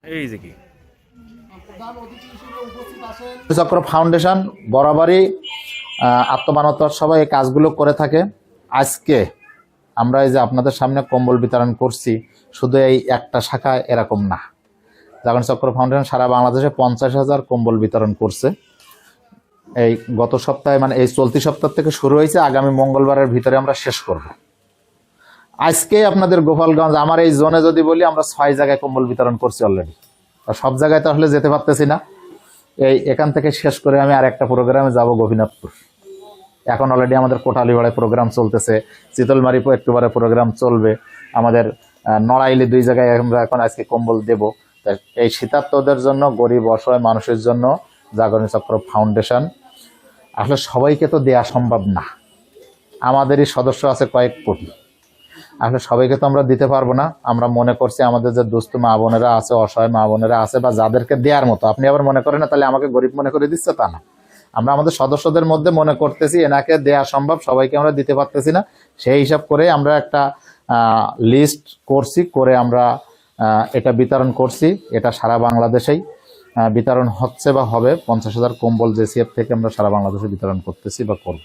এই যে কি চক্র ফাউন্ডেশন বরাবরই আত্মমানবতার সবাই এই কাজগুলো করে থাকে। আজকে আমরা এই যে আপনাদের সামনে কম্বল বিতরণ করছি, শুধু এই একটা শাখা এরকম না। জাগরণ চক্র ফাউন্ডেশন সারা বাংলাদেশে 50,000 কম্বল বিতরণ করছে। এই গত সপ্তাহে মানে এই চলতি সপ্তাহ থেকে শুরু হয়েছে, আগামী মঙ্গলবারের ভিতরে আমরা শেষ করব। আজকে আপনাদের গোপালগঞ্জ আমার এই জোনে যদি বলি, আমরা 6 জায়গায় কম্বল বিতরণ করছি অলরেডি। সব জায়গায় তো আসলে যেতে পারতেছি না। এখান থেকে শেষ করে আমি আর একটা প্রোগ্রামে যাব গোপীনাথপুর। এখন অলরেডি আমাদের কোটালীপাড়ায় প্রোগ্রাম চলতেছে, চিতলমারি একটু পরে প্রোগ্রাম চলবে, আমাদের নড়াইলে 2 জায়গায় আমরা এখন আজকে কম্বল দেব। এই শীতার্তদের জন্য, গরিব অসহায় মানুষের জন্য জাগরণ চক্র ফাউন্ডেশন, আসলে সবাইকে তো দেয়া সম্ভব না। আমাদেরই সদস্য আছে কয়েক কোটি, আসলে সবাইকে তো আমরা দিতে পারবো না। আমরা মনে করছি আমাদের যে দুস্থ মা বোনেরা আছে, অসহায় মা বোনেরা আছে, বা যাদেরকে দেওয়ার মতো, আপনি আবার মনে করেন না তাহলে আমাকে গরিব মনে করে দিচ্ছে, তা না। আমরা আমাদের সদস্যদের মধ্যে মনে করতেছি এনাকে দেয়া সম্ভব, সবাইকে আমরা দিতে পারতেছি না। সেই হিসাব করে আমরা একটা লিস্ট করছি, করে আমরা এটা বিতরণ করছি। এটা সারা বাংলাদেশেই বিতরণ হচ্ছে বা হবে। 50,000 কম্বল জেসিএফ থেকে আমরা সারা বাংলাদেশে বিতরণ করতেছি বা করব।